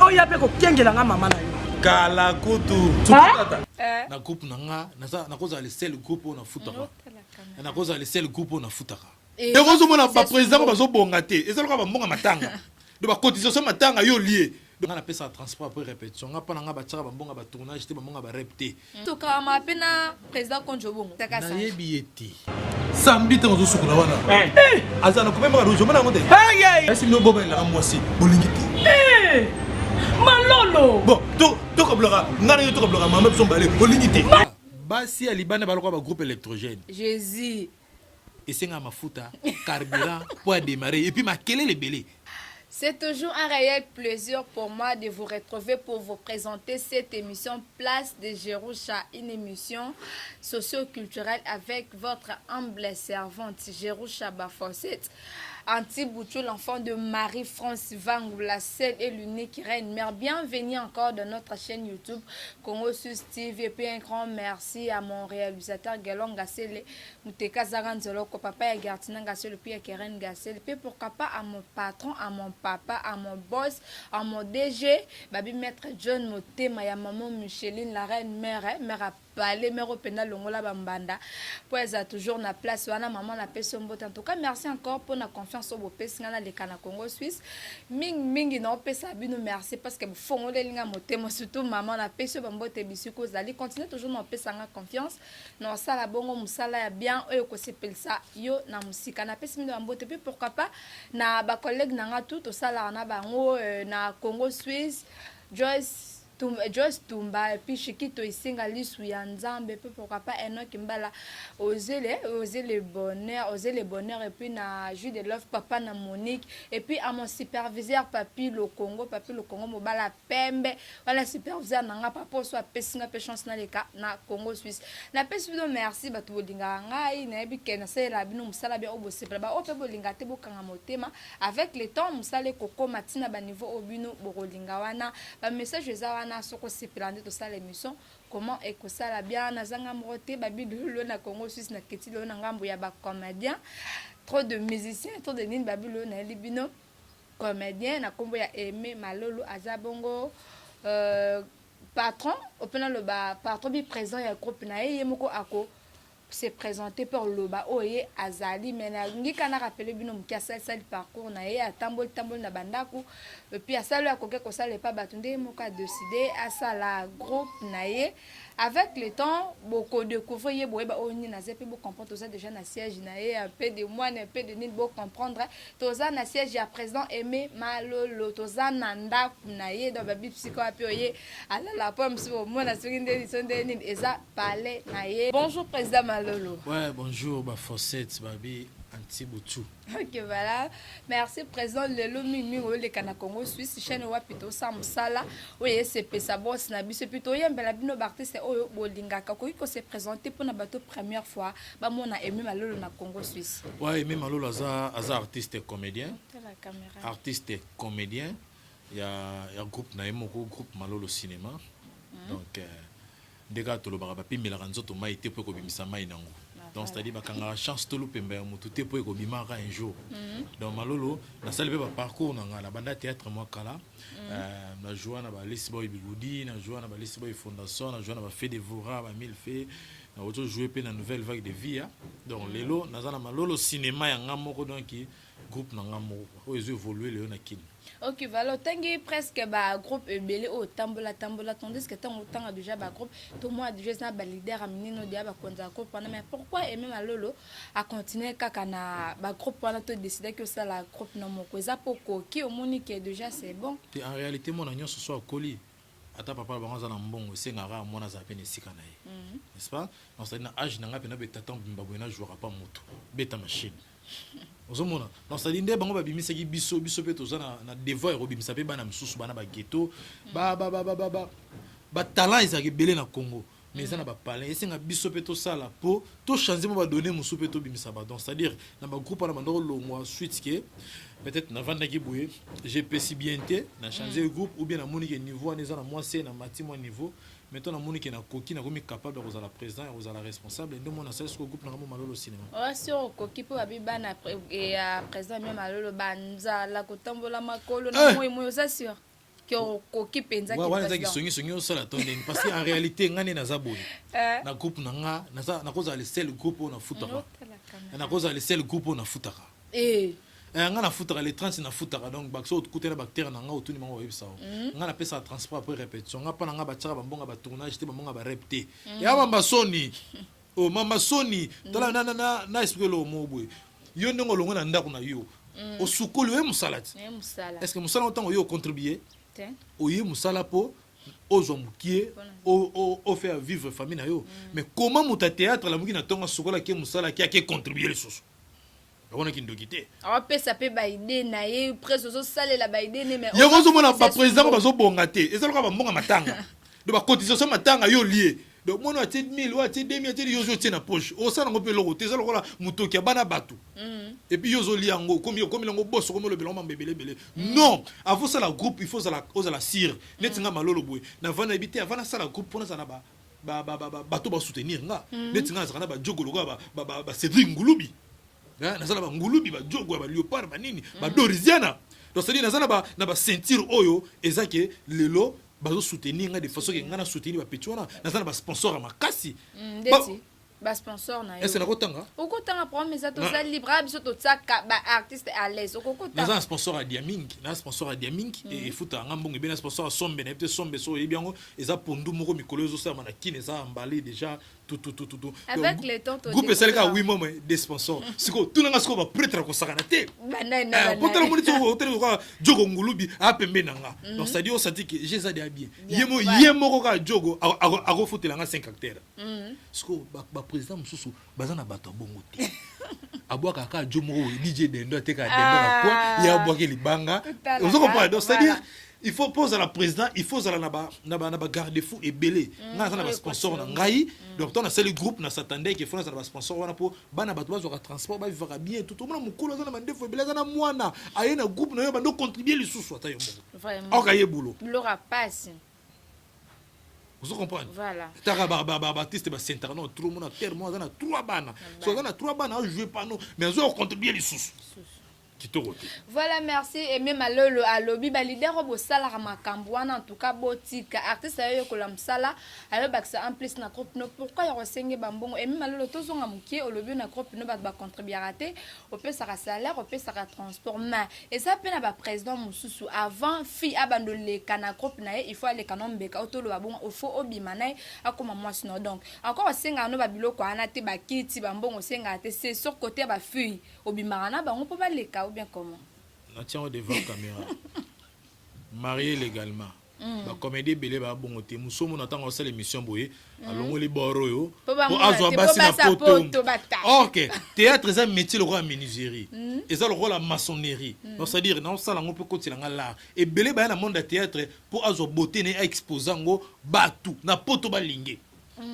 oya pe ko kengela nga mama na yo kala kutu tata na groupe nanga na koza le seul groupe on a futaka na koza le seul groupe on a futaka et kozo mona ba président ba zo bonga te ezalaka ba mbonga matanga de ba cotisation matanga yo lié donc on appelle ça transport après répétition nga pana nga ba tsaka ba mbonga ba tournage te ba mbonga ba répéter to ka ma pena président konjo bongo na yebi eti samedi te ozo sukula wana azana ko memba rojo mana ngote esi no boba la mwasi bolingiti malolo bon to ko bloka ngana yo to ko bloka mama biso mbale bolingiti basi ya libane baloko ba groupe électrogène Jésus et c'est nga mafuta carburant pour démarrer et puis makelele belé. C'est toujours un réel plaisir pour moi de vous retrouver pour vous présenter cette émission Place de Jéroucha, une émission socio-culturelle avec votre humble servante Jéroucha Bafosset. Anti-Bouchou, l'enfant de Marie-France Vangou, la seule et l'unique reine mère. Bienvenue encore dans notre chaîne YouTube Congo Sus TV. Et puis un grand merci à mon réalisateur Galon Gassel, Mouteka Zaranzolo, papa et Gartina Gassel, puis à Keren Gassel. Et puis pourquoi pas à mon patron, à mon papa, à mon boss, à mon DG, Babi Maître John Motema, à maman Micheline, la reine mère, mère à parler, mère au pénal, l'ongola bambanda. Pour être toujours na place, wana maman la paix son en tout cas, merci encore pour la confiance au beau pays, dans le Canada Congo Suisse. Ming na opé sabino merci parce que font les lignes motema surtout maman la paix sur bambo te bisuko zali continue toujours na opé sanga confiance. Non ça la bongo musala ya bien oyo ko sepel ça yo na musika na paix mino bambo te puis pourquoi pas na ba collègue na nga tout ça la na bango na Congo Suisse Joyce Tumba et puis Chikito isinga lisu ya nzambe pe pourquoi pas Enoch Mbala oser le bonheur et puis na Jude de Love papa na Monique et puis à mon superviseur papi le Congo mobala pembe voilà superviseur nanga papa so apesinga pe chance na leka na Congo Suisse na pesi bino merci batu bolinga ngai na ebike na sela bino musala bien obosepela ba ope bolinga te bokanga motema avec le temps musale koko matina ba niveau obino bolinga wana ba message eza na soko sepelande to ça l'émission comment et que ça la bien na zanga mroté babi de na Congo Suisse na keti lo na ngambo ya ba comédien trop de musiciens trop de nini babi lo na libino comédien na kombo ya Aimé Malolo azabongo patron opena le ba patron bi présent ya groupe na ye moko ako se présenter pour loba oye azali mena ngika na rappeler bino mkiasa sali parcours na ye atambol na bandaku et puis asalo akoke ko sale pa batunde moka décider asala groupe na ye avec le temps beaucoup découvrir boyeba oni na zepe bo comprendre ça déjà na siège na ye un peu de moi un peu de nid bo comprendre toza na siège ya président Aimé Malolo toza nanda na ye do babi psycho api oye ala la pomme so mona singinde sonde nid eza parler na ye. Bonjour président Malolo. Ouais, bonjour ba Fossette babi Anti-Bouchou. Ok, voilà. Merci, président Lelo Mimi, le Canada Congo Suisse, chaîne Wapito, Samsala, oui, c'est Pesa Boss, Nabi, c'est plutôt Yem, Belabino Barté, c'est Oyo Bolinga, Kakoui, qui s'est présenté pour la bateau première fois, bah, moi, on a aimé Malolo na Congo Suisse. Ouais, aimé Malolo, Aza artiste et comédien. Artiste et comédien. Il y a un groupe, groupe Malolo Cinéma. Donc, des gars, tout le baraba, puis Mélaranzo, tout m'a été pour que Bimisa Maïnango. Donc c'est-à-dire que quand la chance tout le pembe tout est pour que bimara un jour donc Malolo na salle ba parcours na la banda théâtre moi kala na joie na ba Lisboy Bigoudi na joie na ba Lisboy Fondation na joie na ba fait des Vora ba mille fait na auto jouer pe na nouvelle vague de vie donc lelo na za na Malolo cinéma ya ngamoko donc groupe na ngamoko o ezo évoluer le na kin. Ok, voilà, tangi presque ba groupe belé au tambola tandis que tant autant déjà ba groupe tout moi déjà na ba leader aminino dia ba konza groupe pendant mais pourquoi aimer Malolo a continuer kaka na ba groupe pendant to décider que ça la groupe na moko za poko ki au monique déjà c'est bon. En réalité mon agnon ce soit coli ata papa banza na mbongo sengara mona za pene sika na ye. N'est-ce pas? On ça na âge na ngapena betata mbabwe na jouera pas moto beta machine. Ozomona dans ça linde bango babimisa ki biso pe toza na devoir robimisa pe bana msusu bana ba ghetto ba talent ezaki belé na Congo mais ça na ba parler esenga biso pe to sala po to changer mo ba donner musu pe to bimisa ba donc c'est-à-dire na ba groupe na bandoro longwa suite que peut-être na vanda ki boué j'ai pesi bien té na changer le groupe ou bien na monique niveau na za na moi c'est na mati moi niveau maintenant na monique na koki na komi capable de la président et aux la responsable et nous on a ça ce groupe na Malolo cinéma ouais sur koki po abiba na et président même Malolo banza la kotambola makolo na moi ça sûr koki penza ki wana zaki songi au sala tonde parce que en réalité ngane na zaboni na groupe na nga na koza le seul groupe on a futaka na koza le seul groupe on a futaka nga na futaka les 30 na futaka donc bakso kutela bactère na nga otuni mango yebisa nga na pesa transport après répétition nga pa na nga ba tsaka bambonga ba tournage te bambonga ba repté ya mamba soni o mama soni tala na expliquer lo mobwe yo ndongo longo na ndako na yo o sukulu e musalati est-ce que musala autant yo contribuer o ye musala po aux omukie au faire vivre famille na yo mais comment muta théâtre la muki na tonga sukola ke musala ki a contribuer les sources on a qui ndokité on peut saper ba idée na ye presque so salela ba idée mais yo ngozo mona ba président ba zo bonga te ezalo ka ba mbonga matanga de ba cotisation matanga yo lié donc moi, tu as 1000, tu as 2000, tu as yo tiens na poche. On s'en a peu l'euro. Tu sais là, mutoki bana batu. Et puis yo liango, comme l'ango boss, comme le belon bébé. Non, avant ça la groupe, il faut ça la cire. Netinga malolo boy. Na vana habiter avant ça la groupe pour ça na bato ba soutenir nga. Netinga ça na ba jogo loga ba Cédric Ngulubi. Na ça ba Ngulubi ba jogo ba Léopard ba nini, ba Doriziana. Donc c'est dire na ça na ba ceinture oyo ezake lelo bazo soutenir nga de façon que nga na soutenir ba petona na ça na ba sponsor à makasi ba sponsor na yo est-ce na kotanga okotanga promesse to za libre biso to tsaka ba artiste à l'aise okokota na sponsor à Diaming na sponsor à Diaming et futa nga mbongo bien sponsor à Sombe na peut Sombe so yebiango eza pondu moko mikolo zo sa mana kine za emballé déjà tout avec les temps groupe c'est le 8 mois des sponsors siko tout nga siko ba prêtre ko sakana te banana potala moni to hotel ko jogo ngulubi a pembe nanga donc ça dit on senti que j'ai ça de bien yemo ko jogo ago futela nga 5 acteurs siko ba président mususu bazana bato bongo te abwaka ka jomo DJ Dendo te ka Dendo na quoi ya abwaka libanga vous comprenez donc c'est à dire il faut poser à la président il faut à la garde fou et belé nga na ba sponsor na ngai donc on a c'est le groupe na s'attendait que faut na ba sponsor wana po bana bato bazo ka transport ba vivra bien tout monde mukolo na mandefo belé na mwana ayena groupe na yo bando contribuer les sous soit yo vraiment okaye boulot l'aura passe. Vous comprenez? Voilà. Baptiste Saint-Arnaud, tout le monde a tellement dans 3 bannes. Soit dans 3 bannes, on joue pas nous, mais on contribue les sous. Voilà, merci. Et même à lobby, bah leader au salaire à Macambouana, en tout cas, boutique, artiste à eux que l'homme sala, alors bah ça en plus na groupe no pourquoi il ressengue bambon et même à l'auto on a mouqué au lobby na groupe no bah contribuer à rater, au peut ça salaire, au peut ça transport mais et ça peine à président Moussou avant fille abandonner kana groupe na il faut aller canon beka auto le bon au faut obi manai à comme moi sinon donc encore senga no ba biloko ana te ba kiti bambon au senga te c'est sur côté ba fille obi marana ba on peut pas les cas ou bien comment on tient devant la caméra marié légalement ba comédie belé ba bon te muso mon attend on l'émission boye alongo li boroyo pour azwa basi na poto OK théâtre c'est un métier le roi menuiserie et ça le rôle la maçonnerie donc c'est dire non ça la on peut continuer là et belé ba na monde de théâtre pour azwa beauté ne exposango batu na poto ba lingé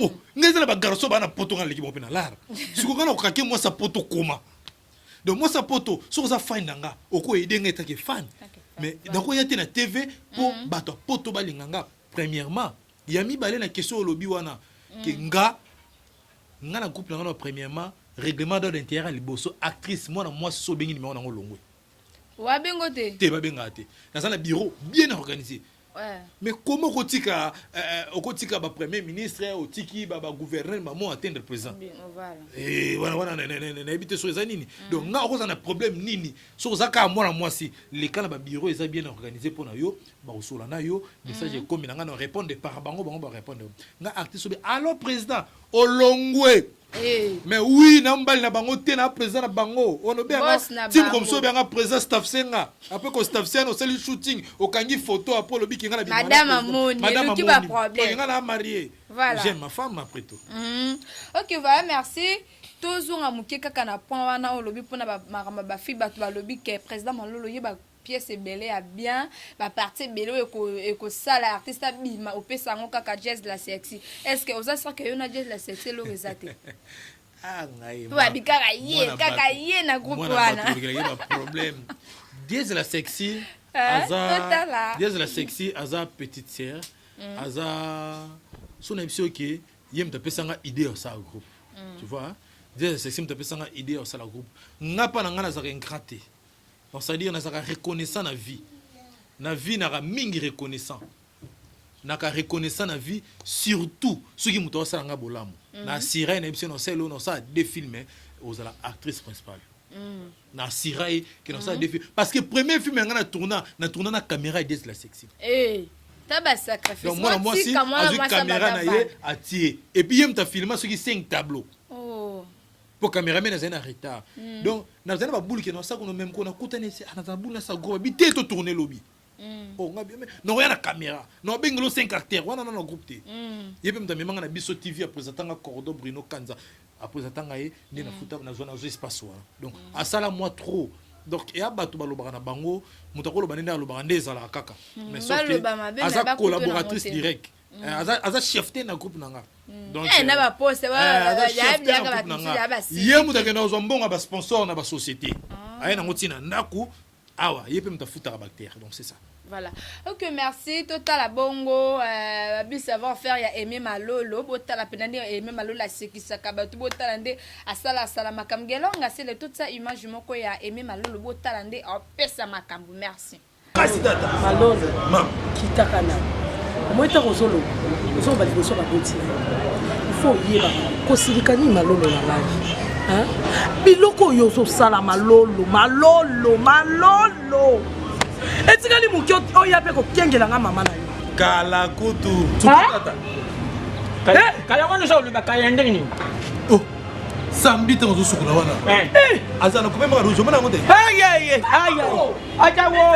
oh ngeza ba garçon ba na poto ngala l'équipe na l'art siko kana okake moi sa poto koma donc moi sa poto sur ça fan nanga oko aider ngeta ke fan mais donc il y a na TV pour bato poto balinganga premièrement il y a mis balé na question au lobby wana que nga na groupe na premièrement règlement d'ordre intérieur liboso actrice moi so bengi numéro na ngolongwe wa bengo te ba benga te dans un bureau bien organisé. Ouais. Mais comment okotika ba premier ministre otiki ba gouverneur maman atteindre président voilà et voilà na habiter sur les nini donc nga okoza na problème nini so zaka moi si les cas ba bureau est bien organisé pour na yo ba osola na yo message comme na nga na répondre par bango ba répondre nga artiste alors président olongwe mais oui nambali na bango te na président na bango on obia team comme so bien président staff senga après ko staff senga au seli shooting au kangi photo après le biki ngala madame Amoni qui pas problème ngala marié voilà j'aime ma femme après tout OK voilà merci toujours amuke kaka na point wana au lobby pona ba fi ba lobby que président Malolo yeba pièce belé a bien ba partie belé et que ça l'artiste bima au pesango kaka jazz la sexy est-ce que osa ça que yona jazz la sexy lo rezate ah ngai toi bikaka ye na groupe wana problème jazz la sexy aza petite sœur aza son émission qui yem ta pesanga idée au ça groupe tu vois jazz la sexy ta pesanga idée au ça la groupe ngapa na ngana za ingraté. Donc, c'est-à-dire qu'on a reconnaissant la vie. na vie naka mingi reconnaissant naka reconnaissant na vie surtout ceux qui muto salanga bolamu na sirène ebise no selo no sa deux films aux la actrice principale na sirène que no sa deux films parce que premier film ngana tourna na caméra et la sexy Taba sacrifice. Donc moi si avec caméra na ye atie et puis yem ta filmer ceux qui 5 tableaux. Oh. Pour caméraman na zena retard. Donc na zena ba boule que no sa ko même ko na kutane si na boule na sa gros bi te to tourner lobby. Oh ngabi non ya na caméra. Non bengelo 5 acteurs wana na groupe te. Yebe mta memanga na biso TV après atanga Cordo Bruno Kanza après atanga ye ni na futa na zona zo espace wana. Donc asala moi trop. Donc et abatu balobaka na bango mutakolo banende alobaka ndeza la kaka mais sauf que aza collaboratrice direct aza chefté na groupe nanga donc na ba poste ba ya bien ka ba ba si ye mutake na zombonga ba sponsor na ba société aye na ngotina ndaku awa ye pe mutafuta ba bactère donc c'est ça. Voilà. Ok, merci. Total à bongo. Bi savoir faire ya Aimé Malolo. Bota la penande Aimé Malolo la sekisa kabatu. Bota lande asala sala makam gelonga c'est le toute ça image moko ya Aimé Malolo. Bota lande en pesa makambu. Merci. Merci data. Malolo. Mam. Kitakana. Moi ta rozolo. Zo ba liboso ba boti. Il faut yeba. Kosilikani Malolo na live. Hein? Biloko yo zo sala Malolo. Etikali mukyo oya pe ko kengela nga mama na yo. Kala kutu. Tukata. Kala wana zo luba kayende ni. Oh. Sambi te ozo sukula wana. Azana ko mema rojo mana ngote. Aye. Acha wo.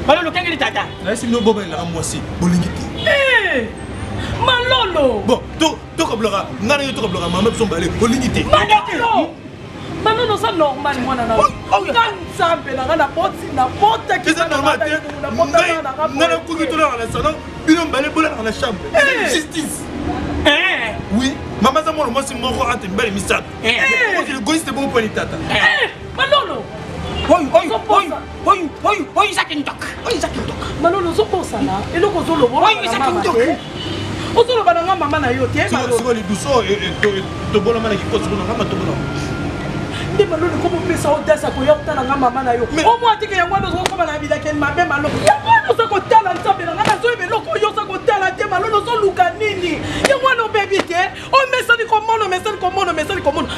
Malolo kengeli tata. Na si no boba la mwasi. Bolingiti. Malolo. Bon, to ko bloga. Ngana yo to ko bloga mama so mbale. Bolingiti. Malolo ça normal moi na. Kan sambe na boti na bota ki c'est normal. Ngana kuki to na salon. Bino mbale bola na chambre. Justice. Oui, maman ça moi si moko ante mbale misat. Moi je goiste bon pour tata. Malolo. Oi, sakintok. Malolo zo posa na. Eloko zo lobo. Oi, sakintok. Ozo bana nga mama na yo te Malolo. Siko li duso to bola mana ki koso na ngama to bola. Ndi Malolo ko pesa odasa ko yokta na nga mama na yo. O mo atike yango no zo ko bana bila ken mabe Malolo. Yango no zo ko tala nzambe na nga zo ebe loko yo zo ko tala te Malolo zo luka nini. Yango no baby te. O mesali ko mono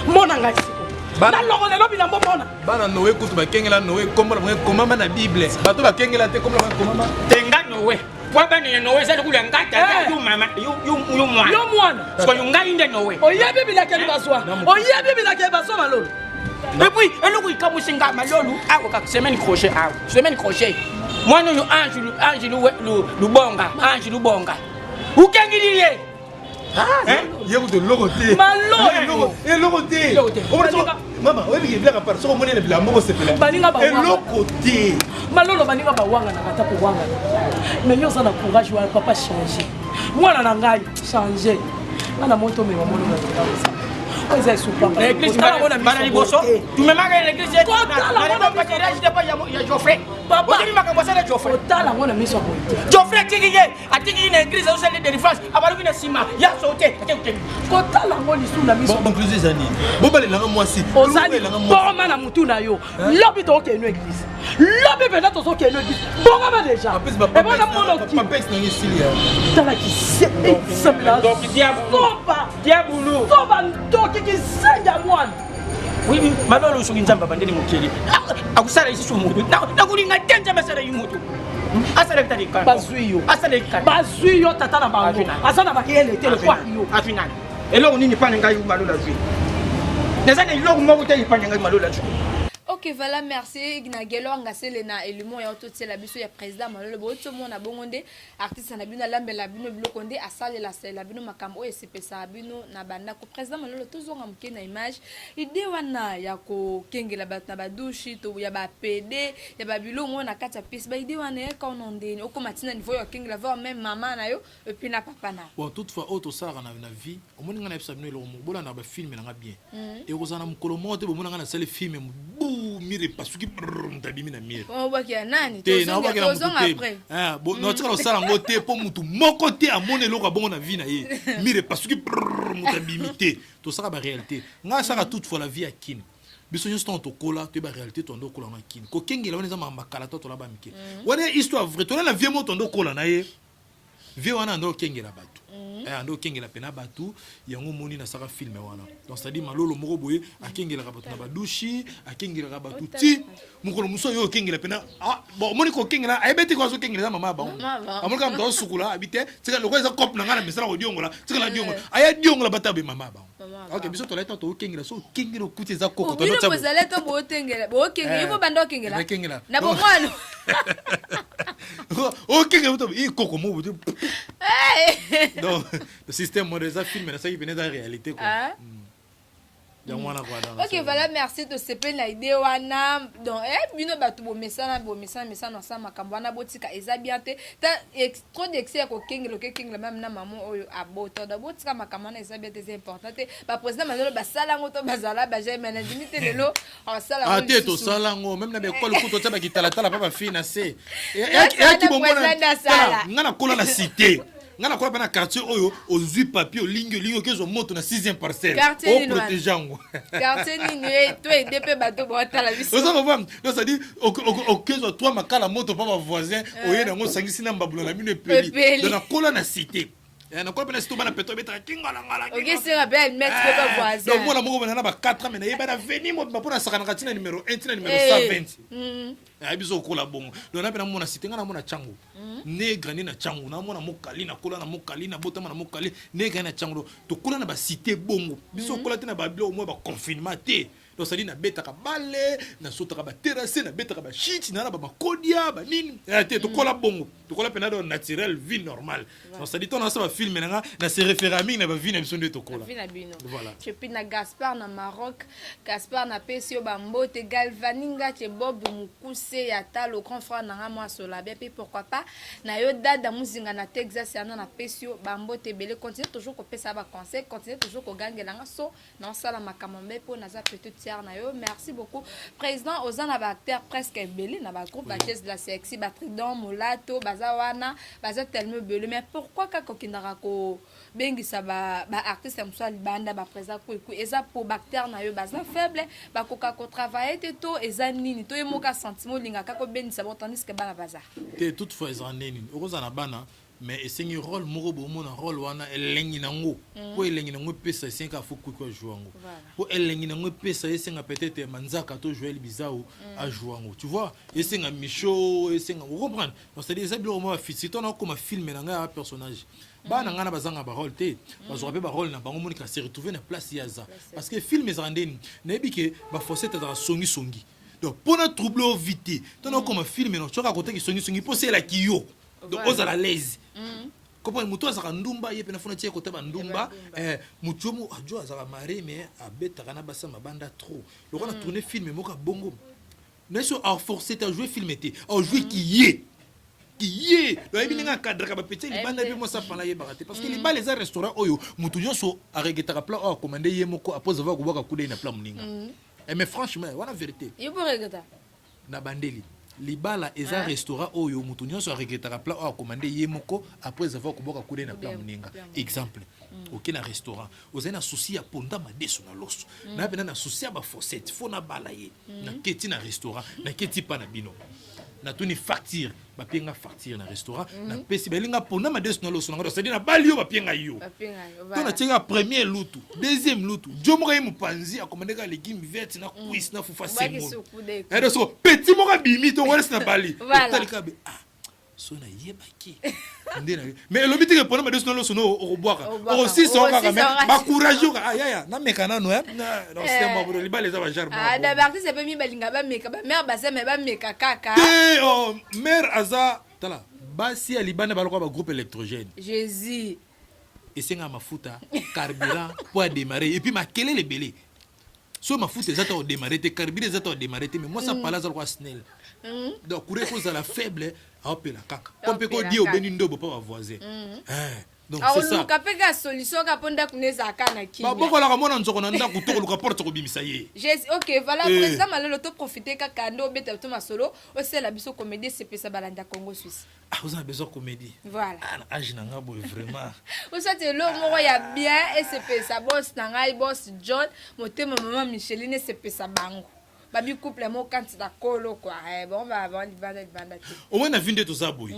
mona nga siko. Na loko le lobi na mbona. Bana nowe kutu ba kengela nowe komama na Bible. Bato ba kengela te komama. Tenga nowe. Waba ni nowe za kula ngata yu mama yu mwana. Yo mwana. Sko yunga inde nowe. Oya bibi la ke baswa Malolo. Et puis eloko ikamusinga Malolo awo ka semaine crochet. Mwana yo ange lu bonga. Ukengiliye. Yego de logoté. Malolo. Logoté. Maman, on est bien à part ça, on est bien à se faire. Baninga ba. Logoté. Malolo baninga ba wanga na kata ko wanga. Mais yo ça na courage wa papa changer. Mwana na ngai changer. Ana moto me mamono na ça. Oza super. L'église bana liboso. Tu me maga l'église. Na pas tirer je pas ya Geoffrey. Papa ni makambo ça Geoffrey. Otala ngona miso ko. Geoffrey tikiye, atiki na église au centre de défense, abalu na sima, ya sauter, ateki. Kotala ngoni suna miso. Bon plusieurs années. Bon balé la mwasi. Ozali bon na mutu na yo. Lobi to ke no église. Lobi pena to so ke no église. Bon ma déjà. Et bon na mono ki. Papa est na ici là. Tala ki c'est simple. Donc diabulu. Soba ndoki ki senga mwana. Oui, Malolo soki nzamba bandeli mokeli. Akusala isi sumutu. Na kulinga tenja masala yimutu. Asala kitali kan. Bazuyo. Asala kan. Bazuyo tata na bango. Asana bakele te le kwa yo. Afinani. Eloko nini pande ngai Malolo azwi. Nezana iloko moko te ipande ngai Malolo azwi. Ok, voilà, merci. Gnagelo Angaselena et le mot et tout la biso ya président Malolo Boto mon a bongonde artiste na bino lambe la bino blokonde a sale la bino makambo et c'est ça bino na banda ko président Malolo toujours amke na image idée wana ya ko kengela bat na badushi to ya ba PD ya ba bilongo na kata piste ba idée wana ka onondeni oko matina niveau ya kengela voir même maman na yo et puis na papa na bon toutefois auto sara na vie au moins ngana epsa bino lo bola na ba film na bien et kozana mukolo moto bo mona ngana sale film mire parce que mtabimi na mire on voit qu'il y a nani tous après bon notre au sala ngote po mutu moko te amone loko bongo na vie na ye mire parce que mtabimi te to saka ba réalité nga saka toutefois la vie à kin biso nyonso ntango tokola toyeba réalité tondo okola na kini kokengela wana eza makala to tolaba mike wana histoire vrai tolala vie mo tondo okola na ye vie wana ando okengela bato ando okengela pena bato yango moni na saka filme wana donc c'est à dire malolo moko boye akengelaka bato na badushi akengelaka bato ti mokolo mosu oyo okengela pena bon moni kokengela ayebeti ko azokengela eza mama bango amonaka moto azosukula abite tika lokola eza cope na ngai na misala kodiongola tika na diongola aya diongola bata be mama bango ok biso tolai to okengela so okengela okuti eza koko bino bozali to bookengela bookengela ivo banda okengela na bomwano okengela to i koko mo bote donc le système modèle film na ça qui venait de la réalité quoi. Ok, voilà, merci de ce peu la idée wana donc bino batu bo mesana na sa makambo wana botika eza bien te trop d'excès ko kengelo ke kengela même na maman oyo aboto da botika makambo na eza bien te important te ba président manelo ba sala ngo to bazala ba j'ai management te lelo en sala ngo to sala ngo même na be ko le kuto taba kitala tala papa financer et qui bon ngana kola na cité ngana kwa bana quartier oyo ozui papier o lingo kezo moto na 6e parcelle o protégeango quartier nini to edp bato bota la biso ozo voir donc ça dit o kezo toi makala moto pa ba voisin oyena ngo sangisi na mbabula na mine peli donc na kola na cité na kola na cité bana peto beta kingala ngala ok c'est un bel maître pa voisin donc moi moko bana ba 4 ans mais na yeba venir mo ba pona sakana katina numéro 1 tina numéro 120 abizo kola bongo donc na pena mona cité ngana mona chango nègre ni na chango na mona mokali na kola na mokali na botama na mokali nègre na chango to kola na ba cité bongo biso kola te na ba bilo mo ba confinement te donc ça dit na betaka balé na sotaka ba terrasse na betaka ba shit na ba kodia ba nini te to kola bongo to kola pena do naturel vie normale donc ça dit on a ça ba film na se référer mingi na ba vie na biso de to kola voilà je puis na Gaspard na Maroc Gaspard na Pesio Bambote Galvaninga che Bob Mukuse ya talo grand frère na moi sola bien puis pourquoi pas na yo dada muzinga na Texas ya na Pesio Bambote belé continue toujours ko pesa ba conseil continue toujours ko gangela so na sala makamambe po na za petite sœur na yo merci beaucoup président ozana ba acteur presque belé na ba groupe ba jazz de la sexy ba Tridon Molato bazawana baza tellement belé mais pourquoi ka kokindara ko bengisa ba artiste mso libanda ba président ko eza pour ba acteur na yo baza faible ba koka ko travailler te to eza nini to yemoka sentiment linga ka ko bengisa bo tandis que bana baza te toutefois eza nini okozana bana mais esengi rôle moko bomona rôle wana elengi nango po elengi nango pesa esenga fuku ko jouango po elengi nango pesa esenga peut-être manzaka to jouer bizao a jouango tu vois esenga micho esenga vous comprenez donc c'est des habits au moins si ton comme film nanga un personnage bana ngana bazanga ba rôle te bazo ba rôle na bango monika se retrouver na place yaza parce que film ezandeni na bike ba forcer ta songi donc pour na troubler vite ton comme film non tu as côté qui songi pour c'est la kiyo donc aux à la l'aise comment muto azaka ndumba ye pena fona tie kota ba ndumba mutu mo ajo azaka mari mais abeta kana basa mabanda trop le on a tourné film moka bongo neso a forcé à jouer film été a jouer qui est le ebininga cadre ka ba petit libanda bi mo sa pala ye barate parce que les bas les restaurants oyo mutu nyonso a regeta plat a commander ye moko apose va ko boka kude na plat muninga mais franchement voilà vérité yebo regeta na bandeli libala eza restaurant oyo mutu nyonso aregretaka plat oyo akomande ye moko après avoir koboka kude na plat moninga exemple ok na restaurant ozali na souci ya ponda madeso na loso na pena na souci ya bafossette fo na bala ye na keti na restaurant na keti pa na bino na tuni facture bapienga facture na restaurant na pesi belinga ponda madeso na loso na c'est-à-dire na bali yo bapienga yo to na tienga premier lutu deuxième lutu jomo ka mupanzi akomandeka légumes verts na cuisse na fufa semon et donc so petit moka bimi to wala na bali talika be so na yebaki ndena mais le biti ke ponda madeso na loso no oboaka aussi so ka mais ba courage ya na mekana no non c'est moi pour libala za ba jarba da barti c'est pas mi balinga ba meka ba mère ba sema ba meka kaka mère aza tala basi ya libana baloko ba groupe électrogène Jésus esenga mafuta carburant pour démarrer et puis makelele belé so mafuta ezata au démarrer te carburant ezata au démarrer te mais moi ça parle za quoi snell donc courir cause à la faible a opela kaka on peut ko dire au beni ndobo pa voisin Donc c'est ça. oluka pe ka solution ka ponda kuneza kana ki. Ba boko la kamona nzoko na ndako to luka porte ko bimisa ye. OK, voilà, président Malolo to profiter ka kando beta to masolo, o c'est la biso comédie CP sa balanda Congo Suisse. Ah, vous avez besoin de comédie. Voilà. Ah, je n'en boy vraiment. Vous savez le mot ya bien et CP sa boss nanga boss John, motema maman Micheline CP sa bango. Babi couple mo candidat kolo quoi. Bon ba avant libanda. Au moins na vie de tout ça boy.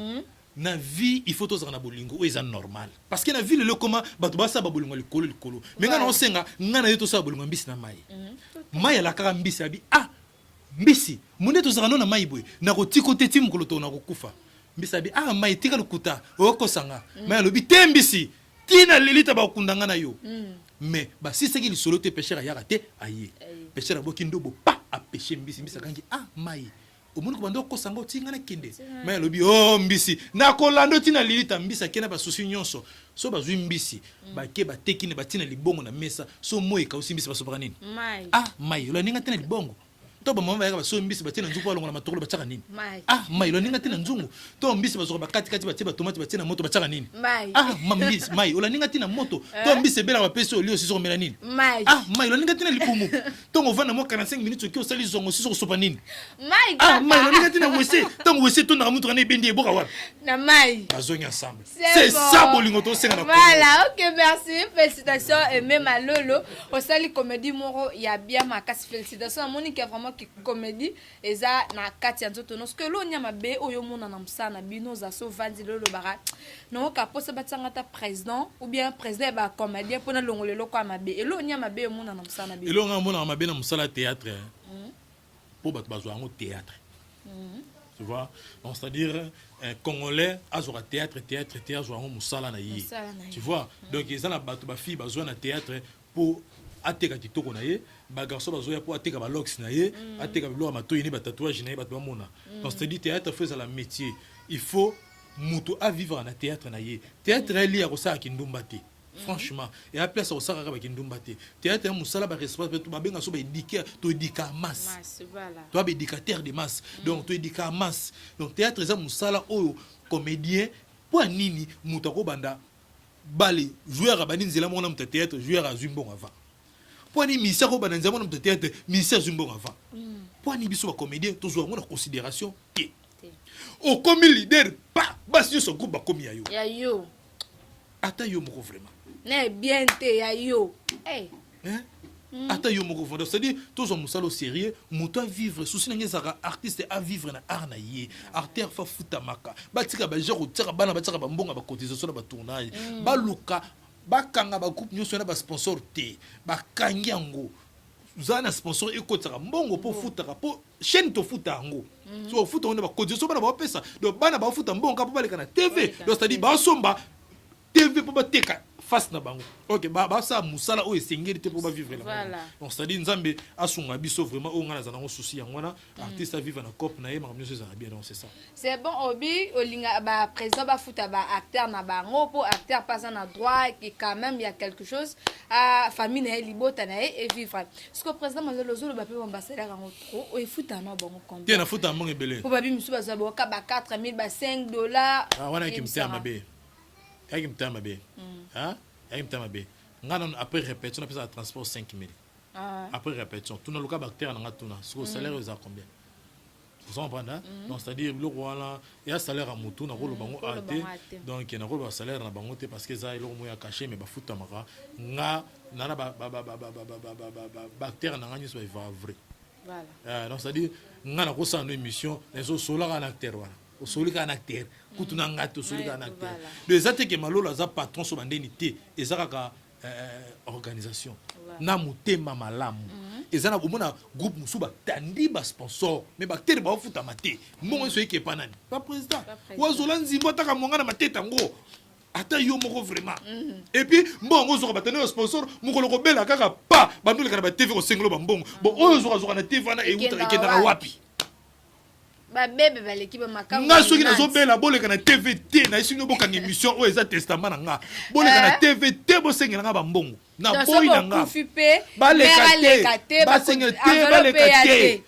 Na vie il faut tous na bolingo ou est normal parce que na vie le comment bato basa ba bolingo likolo mais ngana osenga ngana yeto sa bolingo mbisi na mai mai la kaka mbisi abi mbisi munde to zana na mai boy na ko tikote timu koloto na ko kufa mbisi abi mai tika lukuta oko sanga mai lobi tembisi tina lilita ba kundanga na yo mais ba si c'est que le solo te pêcheur ya raté aye pêcheur bo kindo bo pa a pêcher mbisi kangi mai omuntu kubando kosanga otinga na kende mais lobi mbisi na kolando tina lilita mbisa kena ba susi nyonso so bazwi mbisi ba ke ba tekine ba tina libongo na mesa so moyeka usi mbisi basobaka nini mai lo ninga tina libongo to ba mama ba so mbisi ba tina nzuko alonga na matokolo ba tsaka nini mai lo ninga tina nzungu to mbisi bazoka ba kati ba tiba tomate ba tina moto ba tsaka nini mbisi mai lo ninga tina moto to mbisi bela ba peso oli osi so mela nini mai lo ninga tina lipumu to ngovana mo 45 minutes ki osali zongo si so sopa nini mai lo ninga tina wese to wese to na mutu kana bendi eboka wa na mai bazongi ensemble c'est ça bolingo to senga na voilà. OK, merci, félicitations et même à Lolo osali comédie moro ya bien makasi, félicitations à Monique vraiment qui comédie eza na kati ya nzoto parce que lo nyama be oyo mona na msana bino za so vandi Lolo bara no ka posa batanga ta président ou bien président ba comédien pona longolelo kwa mabe et lo nyama be mona na msana be elo nga mona mabe na msala théâtre pour bat bazwa ngo théâtre tu vois donc c'est-à-dire un Congolais a joué théâtre joué en musala na yi tu vois donc ils ont la bato ba fille bazwa na théâtre pour ateka kitoko na ye ba garçon bazoya pour ateka ba locks na ye ateka bilo ma toyini ba tatouage na ye ba mona donc c'est-à-dire théâtre fait la métier il faut muto à vivre na théâtre na ye théâtre li ya ko sa kindumba te franchement et après ça osaka ka ba kindumba te théâtre musala ba respect to ba benga so ba éduquer to éduquer masse voilà toi ba éducateur de masse donc to éduquer masse donc théâtre za musala oyo comédien pour nini muto ko banda bale joueur ba nzela mona muta théâtre joueur a zumbo avant pour ni ministère ko banda nzela mona muta théâtre ministère zumbo avant pour ni biso ba comédien toujours on a considération que au comme leader pas basi so groupe ba komi ya yo ata yo moko vraiment ne bien te ya yo ata yo moko vraiment c'est-à-dire tous on musalo sérieux muto à vivre souci na ngeza artiste à vivre na art na ye artiste fa futa maka batika ba jero tsaka bana batika ba mbonga ba cotisation na ba tournage ba luka ba kanga ba groupe nyonso na ba sponsor te ba kangi yango zana sponsor ekotaka mbongo po futaka po chaîne to futa yango so futa on ba cotisation bana ba pesa donc bana ba futa mbongo po baleka na TV donc c'est-à-dire ba somba TV pour bateka face na bango. OK, ba ça musala o esengeli te pour ba vivre là. Donc c'est-à-dire nzambe asunga biso vraiment o ngana zana souci yangwana artiste à vivre na cop na ye ma mieux ça bien donc c'est ça. C'est bon obi olinga ba président ba futa ba acteur na bango pour acteur pas na droit et quand même il y a quelque chose à famille na libota na et vivre. Ce que président Malolo zo ba pe ambassadeur en trop o futa na bango combien. Tiens na futa mbongo ebele. Pour ba bi musu ba za ba 4000 ba $5. Ah wana ki mtama be. Yaki mtama be. Yaki mtama be. Ngana après répétition on a payé transport 5000. Après répétition, tout le local bactère na tuna. Sur salaire ils a combien? Vous comprenez? Donc c'est-à-dire le voilà, il y a salaire à mutu na rolo bango até. Donc il y a rolo salaire na bango parce que ça il au moins caché mais ba futa maka. Nga na ba bactère na ngani so va vrai. Voilà. Donc c'est-à-dire ngana ko sa no émission les autres solar en acteur voilà. Au solika un acteur kutuna ngato solika un acteur les attaques malolo za patron so bandeni te ezaka organisation na mutema malamu ezana bomona groupe musuba tandi ba sponsor mais bacteur ba futa mate mbongo so yeke panani pas président wazola nzimbo taka monga na mateta ngo ata yo moko vraiment et puis mbongo zo ba tandi sponsor mukolo ko bela kaka pa bandule kana ba TV ko sengelo ba mbongo bon oyo zo na TV na e uta ekenda wapi ba bébé ba l'équipe makamba nga soki na zo bela boleka na TVT na isino boka émission o eza testament na nga boleka na TVT bo sengela nga ba mbongo na boy na nga ba leka te ba sengela te ba leka te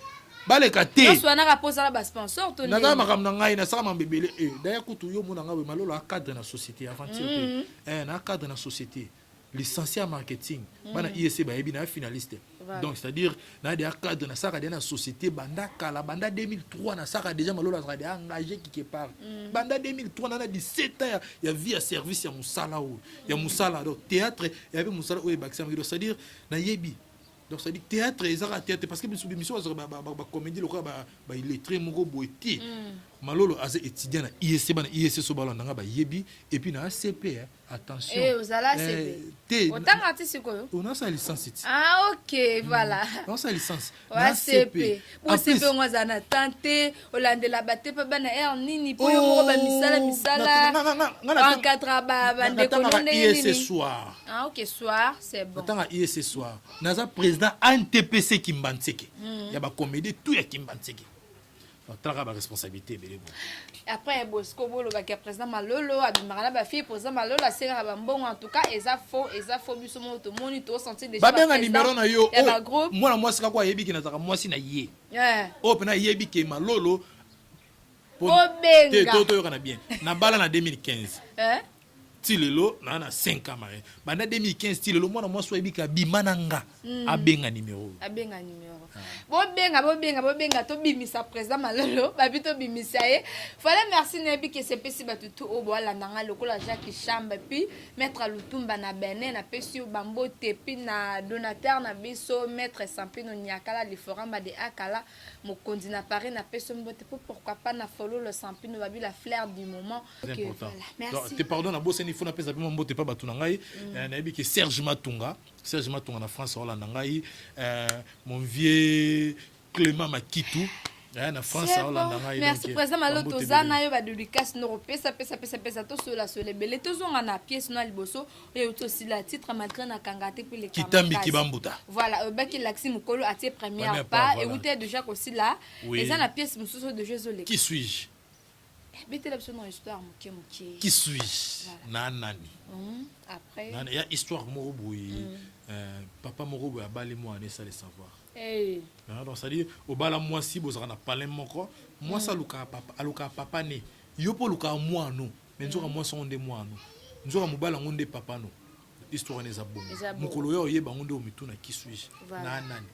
baleka te nyonso wana raposa na basponsor to naza makambo na ngai nasala mambebele daya kutu yo mona ngai malolo acadre na société aventure te na acadre na société licencié en marketing bana IEC bayebi na finaliste donc c'est-à-dire na des cadre na saka na société banda kala banda 2003 na saka déjà malolo azaka engagé quelque part banda 2003 na 17 ans ya vie à service ya musala o ya musala donc théâtre ya be musala o bakisa c'est-à-dire na yebi donc c'est-à-dire théâtre ezaka théâtre parce que mission ba comédie lokwa ba illettré moko boeti malolo az étudiant na IEC bana IEC so balo nanga ba yebi et puis na ACP attention ozala CP autant artiste koyo on a sa licence ok voilà on a sa licence na CP pour CP on a na tante olandela bate pa bana nini po yo moko ba misala encadre ba ndeko none IEC soir ok soir c'est bon tanga IEC soir naza président NTPC Kimbanseke ya ba comédie tout ya Kimbanseke tanga ba responsabilité belé bon après Bosco bolo ba président Malolo abimara ba fille président Malolo asera ba mbongo en tout cas eza faux biso mo to moni to sentir déjà ba benga numéro na yo moi moi sika kwa yebi ki na zaka moi si na ye o pena yebi ki Malolo benga to yo kana bien na bala na 2015 tilelo na 5 ans mare banda 2015 tilelo mwana mwasi yebi ka bimananga abenga numéro bobenga to bimisa président Malolo babi to bimisa ye fallait merci nebi que sepesi batutu o boala nanga lokola Jacques Chamba puis maître Lutumba na Benin na pesi bambo tepi na donateur na biso maître Sampino Nyakala le forum de Akala mokondi na Paris na pesi mbote pourquoi pas na follow le Sampino babi la fleur du moment que voilà merci te pardon na bosse ni fona pesa bimo mbote pa batu na ngai nebi que Serge Matunga na France wala na ngai mon vieux Clément Makitu na France wala na ngai merci président Malolo tozana yo ba dédicace no pesa to sola belé tozonga na pièce na liboso et aussi la titre malgré na kangate puis les Kitambi Kibambuta voilà baki Laxi Mukolo a été première pas et outé déjà aussi là et ça la pièce mususu de Jésus qui suis-je bete la personne histoire moké qui suis-je na nani après il y a histoire moko boui papa moko boui abali moi ne ça le savoir donc ça dit au bala moi si bozaka na palais moko moi ça luka papa ne yo po luka moi non mais nzoka moi son de moi non nzoka mobala ngonde papa non histoire ne za bon mukolo yo yeba ngonde o mituna qui suis-je na nani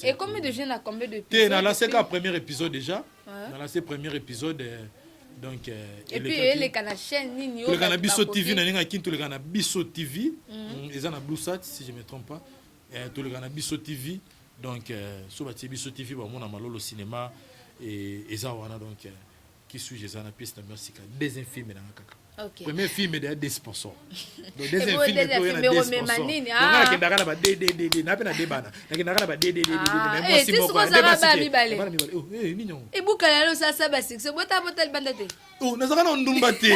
et combien de jeunes a combien de épisodes dans la séquence premier épisode déjà dans la premier épisode donc et puis les canaux chaîne nini le canal Bisso TV na ninga kinto le canal Bisso TV ils en a Bluesat si je me trompe pas tout le canal Bisso TV donc so ba Bisso TV ba mona malolo cinéma et eza wana donc qui suis-je za na pièce na merci deuxième film na kaka okay premier film de des sponsors donc deuxième film ko yana des sponsors donc na kendaka na ba de na pe na debana na kendaka na ba de mais moi si moko deba ninyo e bukala lo sasa ba six bota banda te nazaka na ndumba te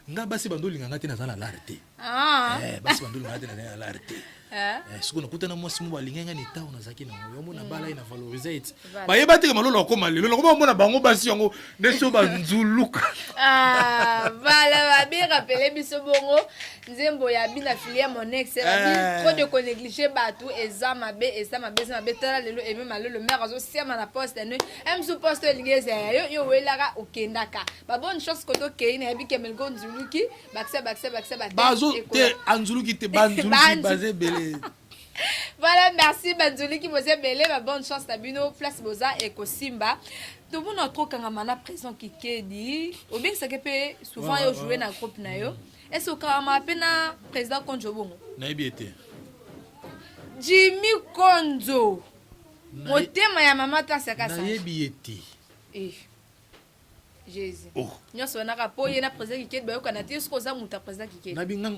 nga basi bandoli nganga te nazala larte basi bandoli nganga te nazala larte siko nakutana mwasi mo balingenga ni tawo nazaki na yo mona bala ina valoriser it bayeba te malolo akoma lelo nakoma mona bango basi yango ndeso banzuluka voilà ba bi rappeler biso bongo nzembo ya bina filia mon ex la trop de ko négliger batu ezama be tala lelo eme malolo mère azo sema na poste ne em sous poste lingeze yo welaka okendaka ba bonne chance ko to keina bi kemelgo nzuluki bakse bazo te anzuluki te banzuluki basé belé. Voilà, merci Banzuli qui vous a belé, bonne chance Tabino, place Boza et Kosimba. Tout le monde a trop quand présent qui dit, ou bien ça peut souvent jouer dans le groupe nayo. Est-ce que quand on a président Konjo Bongo? Naïbiété. Jimmy Konzo. Mon thème ya maman ta sakasa. Naïbiété. Jésus. Nous sommes na po yena président qui ba kana ti sko za muta président qui. Na binga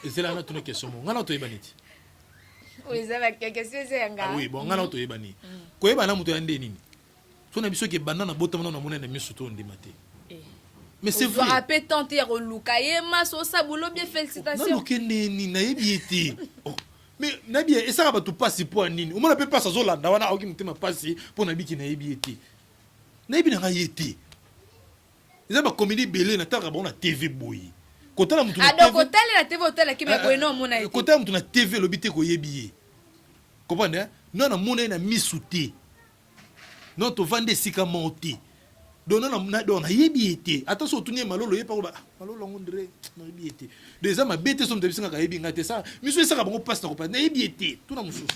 ezela na tuna question mo. Ngana to ibaniti. Oui, ça va quelque chose nga. Oui, bon ngana to ibani. Ko yeba muto yande nini? So na biso ke banda na botama na mona na miso to ndimate. Mais c'est vrai. On rappelle tenter reluka yema so sabulo bien félicitations. Na lokende ni naïbiété. Mais nabi et ça va tout passer pour nini? O mona pe passa zo landa wana oki mutema passer pour nabi ki naïbiété. Naïbi na yété. Ils ont comédie belé na tara bon na TV boy. Kota la mutu na TV. Kota la TV hôtel ki me boy non mona été. Kota mutu na TV lobité ko yebié. Comprendre? Non na mona na misouté. non to vande sika monté donc on a yebi attention tourner malolo yepa ba malolo ngondre na yebi été déjà ma bête somme de bisinga ka yebi ngate ça miso ça ka bango passe na ko na yebi été tout na mususu.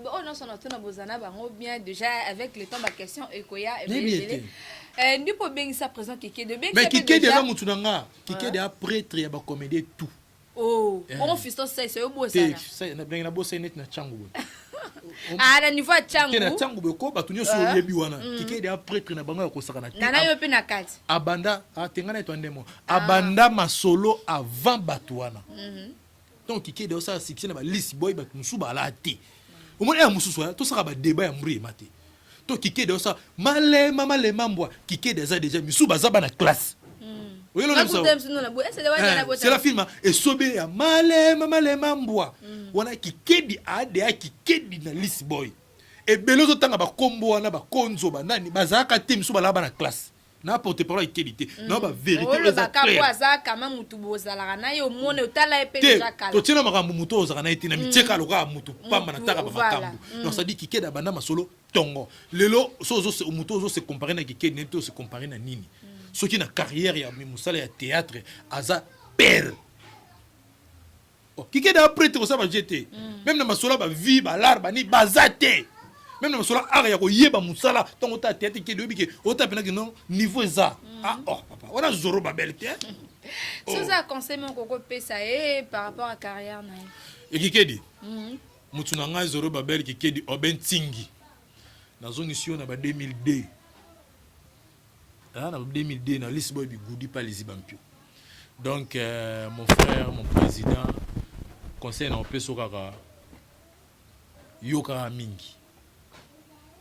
Oh non, son autre bozana bango bien déjà avec le temps ma question ekoya et ndi po bengi sa présent kike de bengi mais kike de la mutunanga kike de prêtre ya ba comédie tout. Oh on fisto ça c'est au beau ça ça na bengi na bossa net na changu. Ah na niveau changu na changu be ko batunyo so yebi wana kike de prêtre na bango ko saka na na yo pe na kati abanda atengana to ndemo abanda masolo avant batwana. Donc kike de ça succès na ba list boy ba musu ba la té au moins ya musu so to saka ba débat ya muri maté to kike de ça malema mbwa kike de ça déjà musu ba za ba na classe. Oui, c'est la film et sobé ya malema mbwa wana kikedi ade ya kikedi na list boy et belozo tanga ba kombo wana ba konzo ba nani bazaka te musu ba la ba na classe na porte parole qualité na ba vérité eza clair za kama mutu bozala na yo mone utala epe déjà kala to tina makambo mutu ozaka na ete na miteka loka mutu pamba na taka ba makambo donc ça dit kikeda banda masolo tongo lelo sozo mutu ozo se comparer na kikedi neto se comparer na nini ce qui na carrière ya musala ya théâtre aza père kikeda prêtre ko ça ba jeter même na masolo ba vie ba lar ba ni bazate même na masolo ara ya ko yeba musala tongo ta théâtre ki de bike o ta pena que non niveau ça ah oh papa on a zoro ba belle tête so ça conseil mon koko pesa par rapport à carrière na et kikedi mutu na nga zoro ba belle kikedi obentingi na zone ici na ba 2002 na 2002 na liste boy bi goudi pas les bampio donc mon frère mon président conseil na peso kaka yoka mingi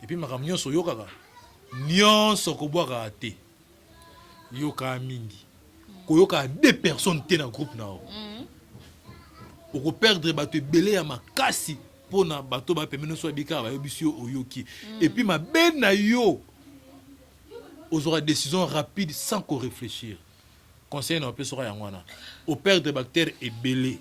et puis makambo nyonso yokaka nyonso kobwaka te yoka mingi koyoka 2 personnes te na groupe na o oko perdre bato ebele ya makasi pona bato ba pemeno so bika ba yobisi oyoki et puis ma ben na yo aux aura décision rapide sans qu'on réfléchir conseil na peso ya ngwana au perdre bactère ebele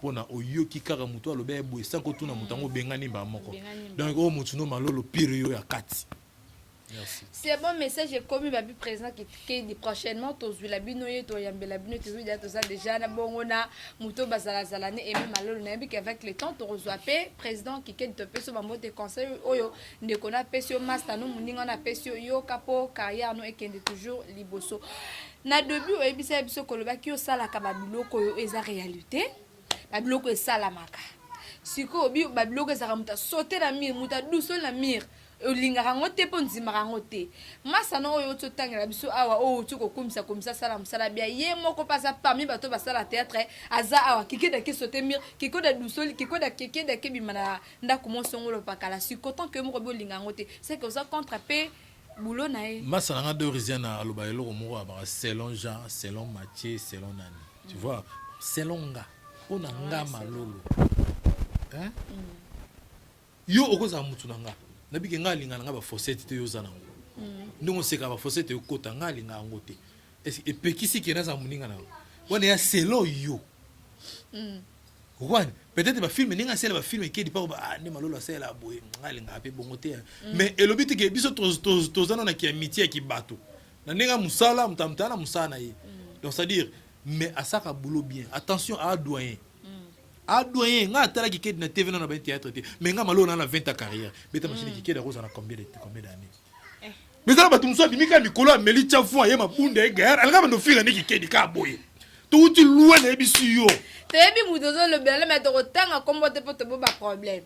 pona oyoki kaka muto alobe boye sans ko tuna mutango bengani ba moko donc o mutuno malolo pire yo ya kati. Merci. C'est bon message comme babi présent qui dit prochainement tous la binoye to yambela bino tu veux tout ça déjà na bongona muto bazala zalane et même malolo na bi avec le temps to rezoapé président qui te peut so bambo te conseil oyo ne kona pesio master no muninga na pesio yo kapo carrière no ekende toujours liboso na début o ebisa biso koloba ki o sala ka babiloko yo eza réalité babiloko esalamaka siko bi babiloko ezaka muta sauter la mire muta douce la mire olingaka ngo te po nzimaka ngo te masana oyo totangela biso awa oyo tokokomisa komisa sala mosala bia ye moko pasa parmi bato basala théâtre aza awa kikeda ke sauter mire kikoda douce kikoda kikeda ke bimana ndako monsongolo pakala siko tant que moko bi olinga ngo te c'est que ça contre-paix boulot na e masana nga de Risiana aloba eloko moko ba selon Jean selon Mathieu selon nani tu vois selon nga ona nga malolo hein yo okoza mutu nanga nabike nga linga nga ba fossette te yo zana ngo ndongo seka ba fossette yo kota nga linga ngo te et pekisi ke na za muninga na wana ya selon yo wana peut-être ba film ninga sela ba film ke di pa ba ne malolo sela boye nga linga ape bongo te mais elobiti ke biso to zana na ki amitié ki bato na ninga musala mutamtana musana yi donc c'est à dire mais asaka boulot bien attention à doyen nga tala ki kedi na TV na ba théâtre te mais nga malo na 20 ans carrière beta machine ki kedi roza na combien d'années mais ça ba tumso bimika mikolo ameli chafu aye mabunda e guerre alga ba no fila ne ki kedi ka boye to uti loin na bisu yo tebi mudozo le bela mais to tanga kombo te poto ba problème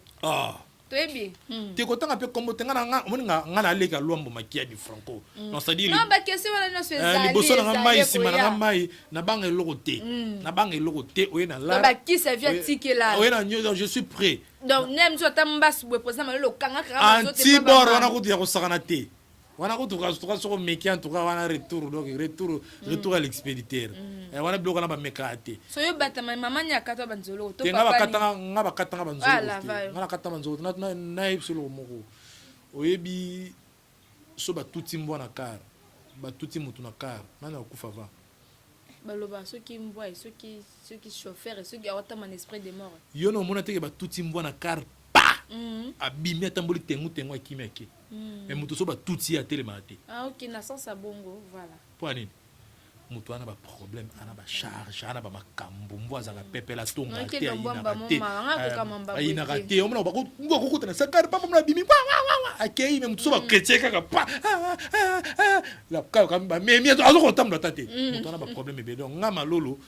tebi te ko tanga pe kombo te nga na leka luambo makia di franco non c'est dire non ba question wana no se zali ni boso na mai sima na mai na banga eloko te oye na la ba qui ça vient ticket là oye na nyo je suis prêt donc nem so tamba sou pour ça le kanga kanga anti bor wana ko dia ko sakana te wana ko tuka so meki en tout cas wana retour à l'expéditeur wana bloka na ba mekate so yo bata mama nya kato banzolo to papa nga ba katanga banzolo nga katanga banzolo na ipsolo moko oyebi so ba tuti mbwa na car ba tuti mutu na car nana okufa va baloba ceux qui me voient ceux qui chauffeur et ceux qui ont un esprit de mort yo no mona teke ba tuti mbwa na car pa abimi atamboli tengu akimeke mais moto so ba tuti ya tele mate ah ok na sens bongo voilà pour nini moto ana ba problème ana ba charge ana ba makambo mboza la pepe la tonga te ayina raté on ba ko ko tana sakar papa mna bimi wa akei mais moto so ba chrétien kaka pa la ka ba mais azo ko tamla tate moto ana ba problème be donc ngama lolo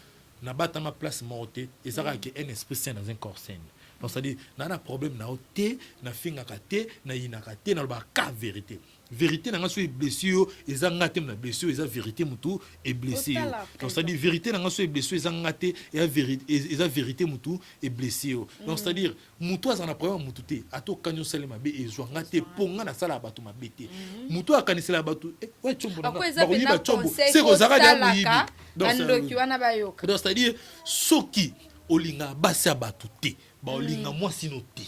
na bata ma place morte et ça que un esprit sain dans un corps sain. Donc ça dit na problème na oté na finga katé na ina katé na ba ka vérité. Vérité na ngaso blessure eza ngate na blessure eza vérité mutu et blessé. Donc ça dit vérité na ngaso blessure eza ngate et vérité eza vérité mutu et blessé. Donc c'est à dire mutu azana problème mutu té ato kanyo salema be ezwa ngate ponga na sala batu mabete. Mutu akanisela batu ouais chombo na ba liba chombo c'est ko zaka ya muyibi. Donc c'est à dire soki olinga basa batu té ba olinga mwasi no té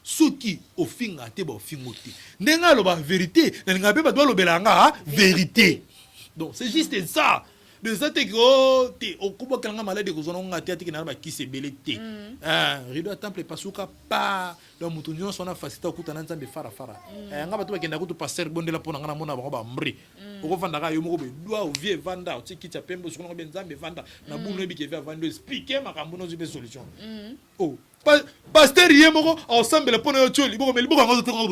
soki ofinga te ba ofingo te ndenga lo ba vérité na nga pe ba do lo belanga vérité donc c'est juste ça de ça te ko te okuba kanga malade ko zona ngati ati na ba kise belete rido temple pasuka pa do mutu nyo sona facilité okutana nzambe fara nga ba to bakenda ko to passer bondela pona ngana mona ba mri oko vanda ka yo moko be doa o vie vanda o tiki cha pembo sukuna ko nzambe vanda na bunu bi ke via vanda expliquer makambo no zibe solution oh pasteur yemoko ensemble pona yo tcholi boko meli boko ngozo toko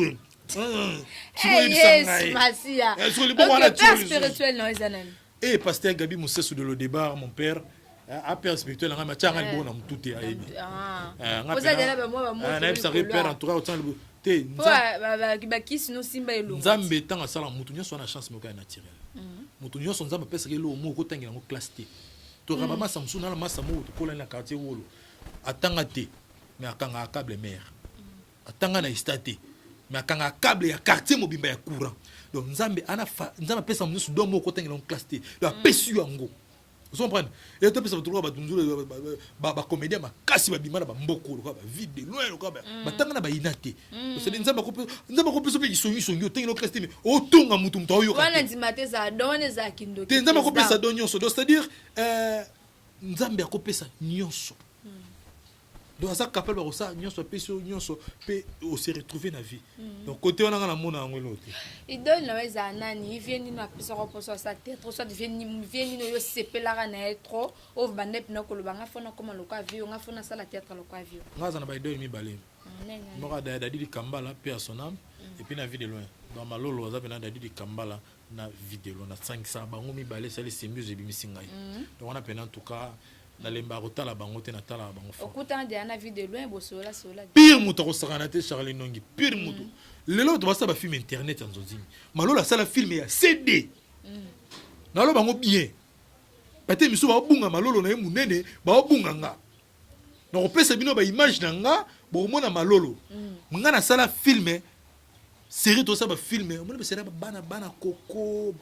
yes masia père spirituel non ezanani et pasteur Gabi Moussesso de l'Odebar mon père a père spirituel nga machanga ni bona mututé ayebi vous allez là moi na ça repère en tout cas autant le te ba kisi no simba elo nzambe tanga sala mutu nyoso na chance moko ya naturel mutu nyoso nzambe pesa ke lo moko tangira ngo classe T to raba masa msuna na masa mo to kola na quartier wolo atanga te mais akanga câble mère atanga na estate mais akanga câble ya quartier mobimba ya courant donc nzambe nzambe pesa mnusu do moko tangira ngo classe T la pesu yango vous comprenez et to pesa ba tunzula ba comédien makasi ba bimana ba mboko ko ba vide loin ko ba tanga na ba inate c'est nzambe ko pesa pe isongi tangira ngo classe T mais otonga mutu mtayo wana nzimate za donne za kindo te nzambe ko pesa do nyonso donc c'est à dire nzambe ko pesa nyonso. Donc ça capable de ça nyonso peso nyonso pe o se retrouver na vie donc côté on a na mona ngolo te idole na weza nani vieni na pesa ko poso sa tête soit vieni no yo sepela na trop o banep na ko lobanga fona comme le quoi vie on a fona ça la théâtre le quoi vie ngaza na ba idole mi balé mora da di kambala pe son âme et puis na vie de loin dans malolo za bena da di kambala na vidéo na 500 bango mi balé ça les semieux bimisinga donc on a peine en tout cas na lemba rotala bango te na tala bango fo okuta ndi ana vie de loin bosola pire muto ko sakana te Charlie Nongi pire muto lelo to basa ba film internet en zozimi malola sala film ya CD na lo bango bien pate miso ba bunga malolo na ye munene ba bunga nga na ko pesa bino ba image na nga bo mona malolo nga na sala film série to sa ba film mona be sera bana koko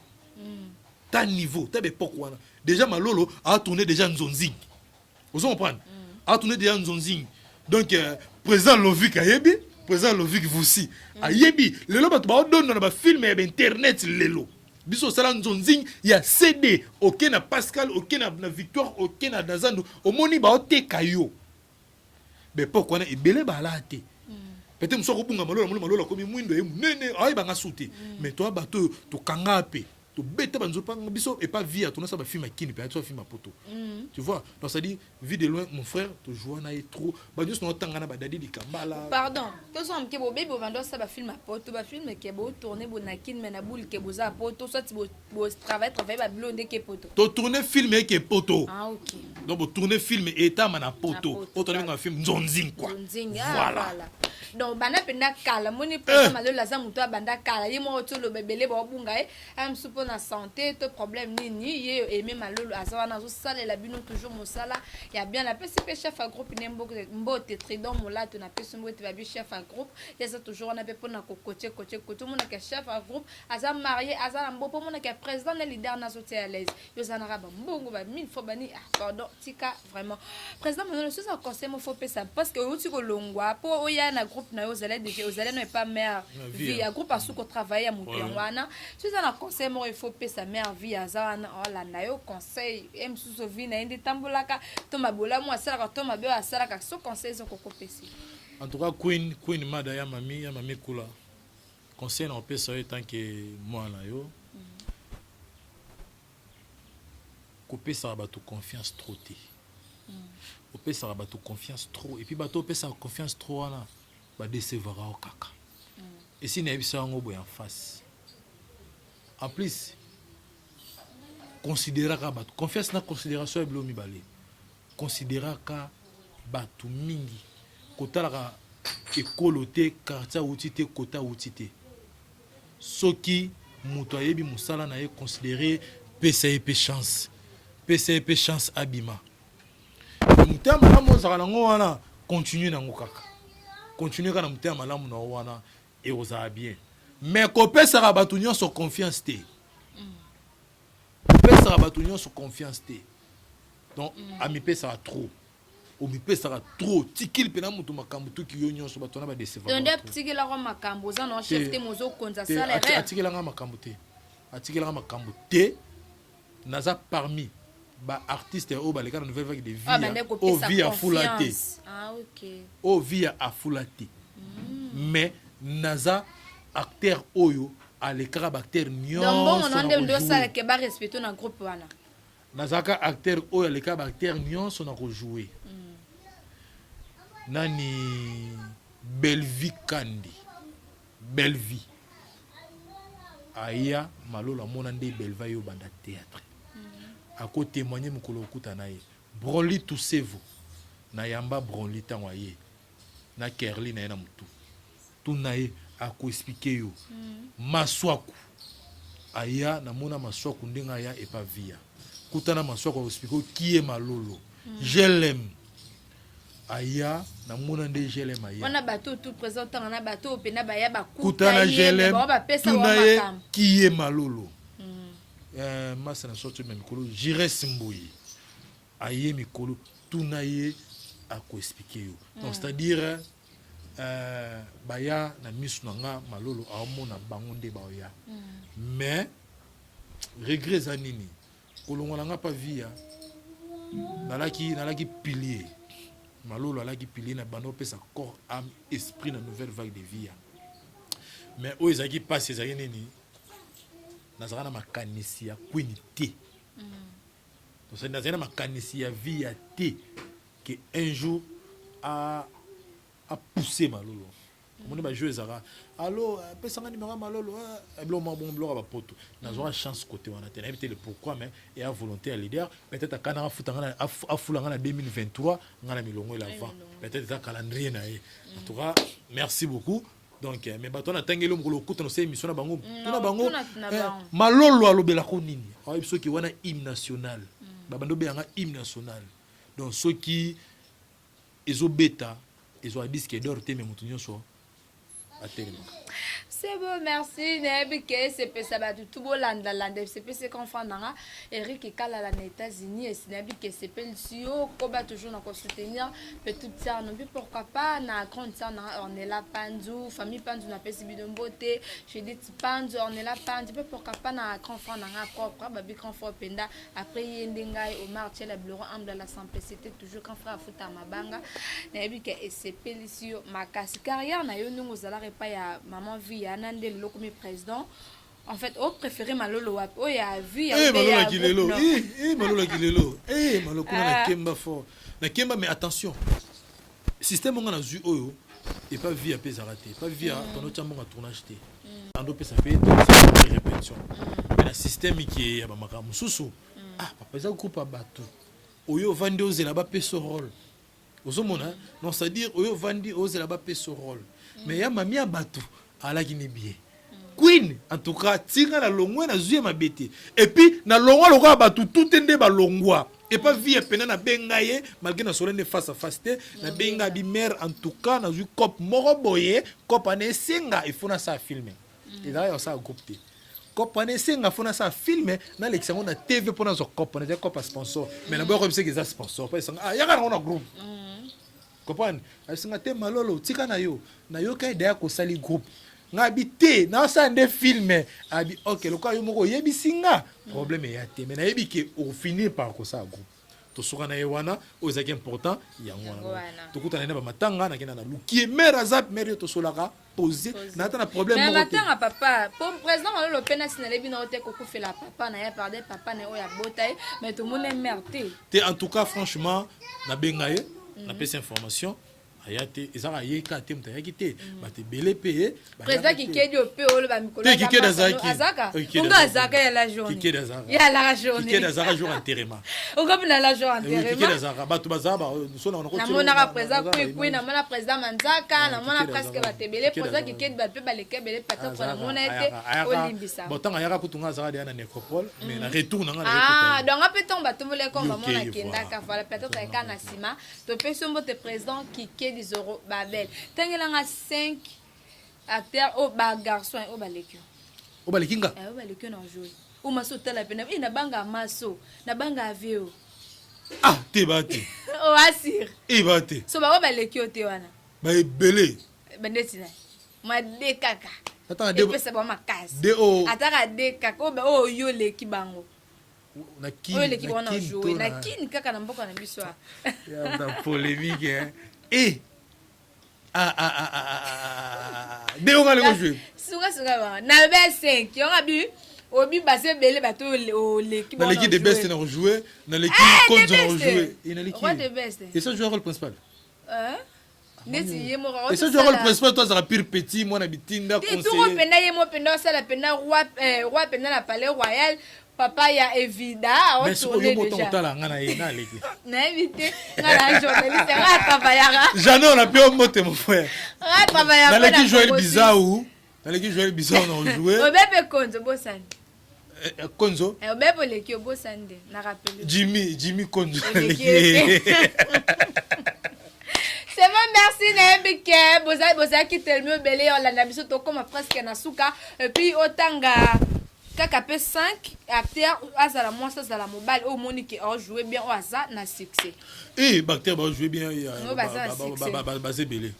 ta niveau ta be pokwana déjà malolo a tourné déjà Nzonzing. Vous comprenez? A tourné déjà Nzonzing. Donc président Lovik ayebi, président Lovik voici ayebi le lo ba donne na ba film et internet lelo. Biso sala Nzonzing il y a CD OK na Pascal OK na Victoire OK na Dazando au moni ba te kayo. Mais pourquoi na ebele ba la te. Peut-être mso ko bunga malolo comme mwindo e munene ay ba nga souté. Mais toi ba to kanga pe to bête banzo pa biso et pas via to na sa ba film kini pe to film poto. Tu vois? Donc ça dit vie de loin mon frère to joie na trop ba juste no tanga na ba dadi di kambala. Pardon, to so amke bo bebe vando sa ba film poto ba film ke bo tourner bo na kin mais na boule ke bo za poto soit bo travail ba blonde ke poto. To tourner film ke poto. Ah OK. Donc bo tourner film et ta na poto. O tourner un film Nzonzing quoi. Voilà. Donc bana penda kala moni pesa malo la za muto banda kala yemo to lo bebele bo bunga am supo na santé to problème nini ye aimé malolo azawana zo sala la bino toujours mosala ya bien la pesi pe chef à groupe nembo mbote tridon molato na pesi mbote ba bi chef à groupe ya ça toujours na pe pona ko coacher tout monde que chef à groupe aza marié aza mbo po mona que président na leader na soté à l'aise yo za na raba mbongo ba 1000 fois bani pardon tika vraiment président malolo so ça conseil mo faut pesa parce que uti ko longwa po oya na groupe na yo zala déjà aux allez pas mère vie à groupe à sous ko travailler à mutu wana so ça na conseil mo il faut pesa mère vie azana ola na yo conseil em sous vie na indi tambolaka to mabola mo asala ka to mabe asala ka so conseil so ko kopesi En tout cas, Queen Mada ya mami kula. Conseil na opesa yo tant que moi na yo. Kopesa bato confiance trop te. Opesa bato confiance trop et puis bato opesa confiance trop wana ba décevra o kaka. Et si na bisa ngo boy en face. En plus, considérer ka bato confiance na considération eblo mibale. Considérer ka bato mingi kotala ekolo te quartier outi te kota outi te soki moto ayebi musala na ye considérer PCP chance abima mutema malamu ozaka nango wana continue nango kaka continue kana mutema malamu na wana et ozala bien mais kopesaka bato nyonso confiance te kopesaka bato nyonso confiance te donc amipesaka trop omipesaka trop tikili pena mutu makambo tuki yo nyonso bato na ba décevoir donc tikila ko makambo za no chef te mozo konza salaire atikila nga makambo te naza parmi ba artiste o ba leka na nouvelle vague de vie o via fulate o via afulate mais naza acteur oyo aleka ba acteur nyonso donc on ande ndo sala ke ba respecter na groupe wana nazaka acteur oyo aleka ba acteur nyonso na ko jouer nani Belvi Kandi Belvi aya malolo mona nde Belva yo banda théâtre ako témoigner mukolo okuta na ye Broli Tusevo na yamba Broli tanwa ye na Kerli na ye na mutu tuna ye ako expliquer yo maswaku aya na mona maswaku ndenga ya epa via kutana maswaku expliquer qui est malolo je l'aime aya na mona nde je l'aime aya wana bato tout présentant na bato pena ba ya ba kutana je l'aime tuna ye qui est malolo masa na sorti même mikolo j'irai simboyi aye mikolo tuna ye ako expliquer yo donc c'est-à-dire baya na misu na nga malolo aomona bango nde baoya mais regret za nini kolongola nga pa via nalaki pilier malolo alaki pilier na bando pesa corps âme esprit na nouvelle vague de vie mais oyo ezalaki passe ezalaki nini nazalaka na makanisi ya kwini te nazalaki na makanisi ya vie ya te que un jour a poussé malolo omoni bajou ezalaka allo pesanga numéro malolo biloko bon biloko ya bapoto nazwaka chance côté wana te nayebi te le pourquoi mais eya volonté ya leader peut-être akanaka afulanga na 2023 nga na milongo elavant peut-être eza calendrier na ye en tout cas merci beaucoup donc mais bato wana tangeli mokolo okuta no se émission na bango tuna bango malolo alobelako nini ayebi soki wana hymne national babando beyanga hymne national donc soki ezobeta ezwa disque d'or te me mutu nyonso atelema. C'est bon, merci. Nebi ke sepe sabatu tubo landa landa sepe se confond nanga Eric et Kala la États-Unis et nebi ke sepe sio koba toujours na ko soutenir petit ça non plus pourquoi pas na grande ça on est là Panzu famille Panzu na pesi bidombote je dis Panzu on est là Panzu pourquoi pas na grand frère nanga propre babi grand frère penda après yendengai au marché la bureau amble la simplicité toujours grand frère futa mabanga nebi ke sepe sio makasi carrière na yo nungu zala repa ya maman vie Nande le comme président en fait au préféré malolo wap o ya vu ya malolo kilelo malolo kilelo malolo kuna na kemba fort na kemba mais attention système on a vu oyo et pas via pesarate pas via pendant chambo na tournage té ando pesa pe répétition mais le système qui est ba makamu susu papa za groupe bato oyo vandi ozela ba peso rôle ozomona non c'est à dire oyo vandi ozela ba peso rôle mais ya mami ya bato alaki ni bien Queen en tout cas tinga na longwa na zuye mabete et puis na longwa lokwa bato tout ende ba longwa et pas vie pena na bengaye malgré na solene face à face te na benga bi mère en tout cas na zu cop moro boye cop ane senga il faut na ça filmer et là ça groupe te cop ane senga faut na ça filmer na l'exemple na TV pour na zo cop na cop sponsor mais na boyo c'est que ça sponsor pas ça ya kana on a groupe comprendre asinga te malolo tika na yo kay daya ko sali groupe ngabi te na sa nde filmer abi OK le quoi yo moko yebi singa problème ya te mais na yebi ke au finir par ko sa groupe tosoka na ye wana oyo ezalaki important yango wana tokutana na bamatanga nakenda na lukie mer azap mer yo tosolaka posé na ata na problème mais matanga papa pour président malolo pena sinalebi na ote kokufela papa na ya pardon papa na oya botaye mais tout monde est merde te en tout cas franchement na benga ye na pesa information ayate ezaka yeka te muta yakite bate belé payé président qui kedi au pe olo ba mikolo qui azaka unga azaka ya la journée ya la journée qui azaka jour enterrement unga pina la jour enterrement qui azaka batu bazaba so na na mona ka président kui na mona président manzaka na mona presque bate belé président qui kedi ba pe ba leke belé pata ko na mona ete olimbisa botanga yaka kutunga azaka na nécropole mais na retour na donc apeton batu mole ko mona kendaka voilà peut-être ka na sima to pe sombo te président qui des euros babel tangelanga 5 acteurs au ba garçon au balekio au balekinga au balekio na jouer ou maso tala pena ina banga maso na banga aveo te bati o asir bati so ba balekio te wana ba belé bendetina ma de kaka attends de pesa ba makasi de o ataka de kaka o ba o yo leki bango na kin o leki wana jouer na kin kaka na mboko na biso ya da polémique hein de on va jouer suga na be 5 on bi obi basé belé bato o l'équipe dans l'équipe de best on jouer dans l'équipe contre on jouer et dans l'équipe et ça joue rôle principal et ça joue rôle principal toi ça va pire petit moi na bitinda conseiller tout pena yemo pena ça la pena roi pena la palais royal papa ya Evida a tourné déjà na évité na journaliste ra travaillera jamais on a pu au moté mon frère ra travaillera dans l'équipe Joël Bizarre dans l'équipe Joël Bizarre on a joué obebe konzo bosani konzo obebe l'équipe bosani na rappelle Jimmy konzo c'est bon, merci Nembike boza qui tellement belé on l'a biso to comme presque na suka et puis otanga kaka pe 5 acteurs azala moi ça la mobile au monique a joué bien au hasard na succès bactère ba joué bien basé belé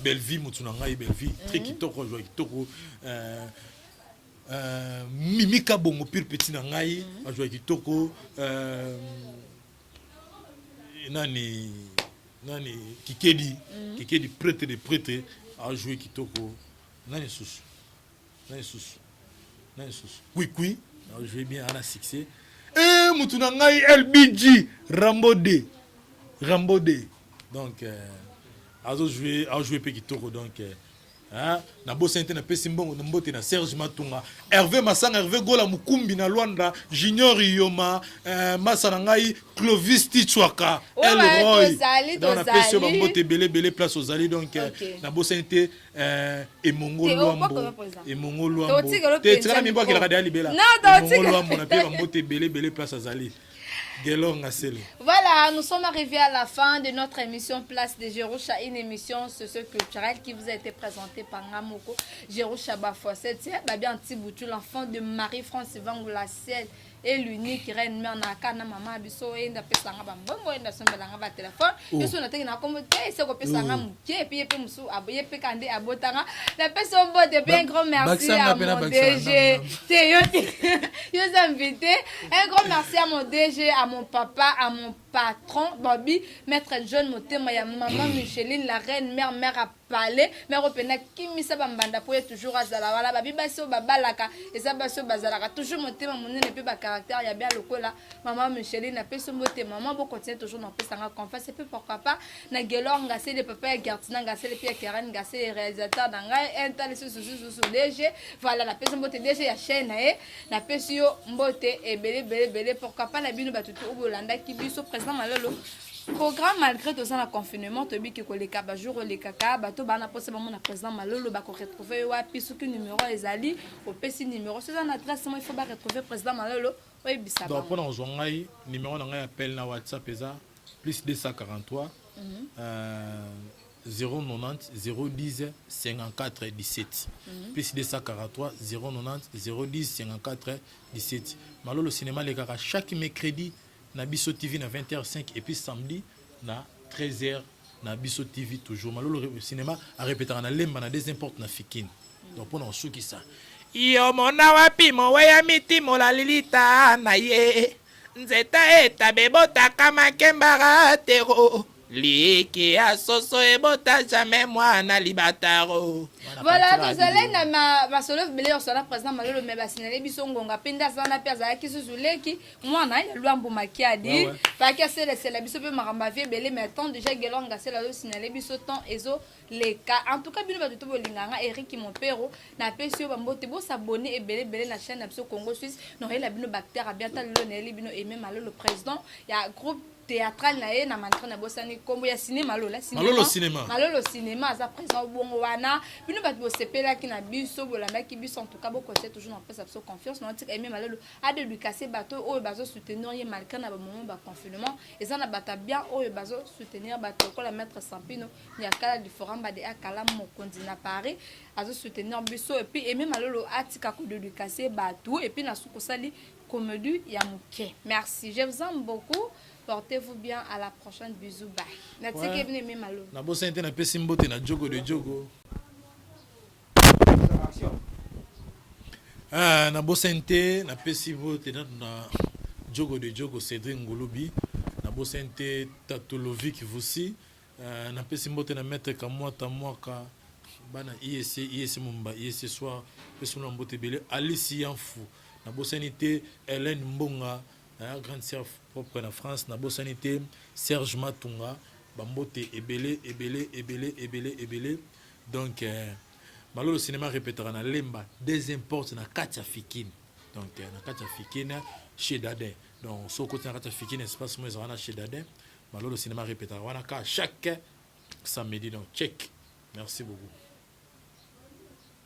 belle vie mutuna ngai belle vie très kitoko joué kitoko mimika bongo pire petit na ngai a joué kitoko nani kikedi prêtre de prêtre a joué kitoko nani sous oui a joué bien à la succès mutuna ngai LBG Rambo D donc a joué pe kitoko donc na bosente na pesi mbongo na mbote na Serge Matunga Hervé Masanga Hervé Gola Mukumbi na Luanda Junior Yoma Masana ngai Clovis Tichwaka Elroy dans na pesi ba mbote belé place aux alliés donc na bosente Emongo Luambo te tsana mimbo ki la radio libela Emongo Luambo na pe ba mbote belé place aux alliés. Voilà, nous sommes arrivés à la fin de notre émission Place de Jerusha, une émission socio-culturelle qui vous a été présentée par Ngamoko Jerusha Bafouasset. C'est bien Tiboutou, l'enfant de Marie-France Vangoula Ciel et l'unique reine mère na kana maman biso enda pesanga bambongo enda sombelanga ba téléphone biso na tekina comme te se ko pesanga mukie puis pe musu aboye pe kande abotanga la personne bote bien grand merci à mon DG yo invité un grand merci à mon DG à mon papa à mon patron Bobby maître John Motema ya maman Micheline la reine mère à parler mais repena kimisa bambanda pour toujours azala wala babi baso babalaka et ça baso bazalaka toujours Motema monene pe ba caractère ya bien lokola maman Micheline na pe sombote maman bo continuer toujours na pesanga confiance et puis pourquoi pas na gelor ngase de papa ya Gertina ngase le pia Karen ngase les réalisateurs d'anga intal sous DG voilà la pe sombote DG ya chaîne na pe yo mbote et belé pourquoi pas na bino batutu obolanda ki biso président malolo programme malgré tout ça na confinement to bi ki ko le kaba jour le kaka bato bana poser ba mon président malolo ba ko retrouver wapi ce numéro ezali au PC numéro c'est un adresse il faut ba retrouver président malolo oui bisaba donc pour nous ngai numéro ngai appel na WhatsApp eza plus 243 090 010 54 17 plus 243 090 010 54 17 malolo cinéma le kaka chaque mercredi na Bisso TV na 20h05 et puis samedi na 13h na Bisso TV toujours malolo cinéma a répéter na lemba na des importes na fikine donc pour nous souki ça yo mona wapi mo waya miti mo la lilita na ye nzeta etabe botaka makembara tero liki ya soso ebota jamais mwana libataro. Voilà, vous allez na ma solo belé on sera présent malolo mais basinale biso ngonga penda sana pe za ki suzuleki mwana ya luambo makiadi pa ka c'est la biso pe maramba vie belé mais attends déjà gelonga c'est la sinale biso temps ezo les cas en tout cas bino ba tuto bolinganga Eric mon père na pesio bambote bo s'abonner et belé na chaîne na biso Congo Suisse non il a bino bactère bien tal lo na bino et même malolo président il y a groupe théâtral na ye na mantra na bosani kombo ya cinéma lola cinéma malolo cinéma za présent bongo wana bino bat bo sepela ki na biso bolanda ki biso en tout cas boko c'est toujours en place absolue confiance na tika aimer malolo a de lui casser bateau oyo bazo soutenir ye malgré na ba moment ba confinement et ça na bata bien oyo bazo soutenir bateau ko la maître Sampino ya kala différent ba de akala mokonzi na Paris azo soutenir biso et puis aimer malolo atika ko de lui casser bateau et puis na sukosali comédie ya muke. Merci, je vous aime beaucoup. Portez-vous bien, à la prochaine, bisous, bye. Merci que vous aimez malo. Na bossa inte na pesi mbote na jogo de jogo. Na bossa inte na pesi mbote na jogo de jogo Cédric Ngolobi. Na bossa inte Tatolovic Voussi. Na pesi mbote na maître Kamwata Mwaka. Bana IEC Mumba IEC soir pesi na mbote belé Alice Yanfou. Na bossa inte Hélène Mbonga. Grande sœur propre en France, na bosanité Serge Matunga, bambote ebele. Donc malolo cinéma répétera na lemba des imports na Katia Fikine. Donc na Katia Fikine chez Dadin. Donc so côté na Katia Fikine espace moi zana chez Dadin. Malolo cinéma répétera wana ka chaque samedi donc check. Merci beaucoup.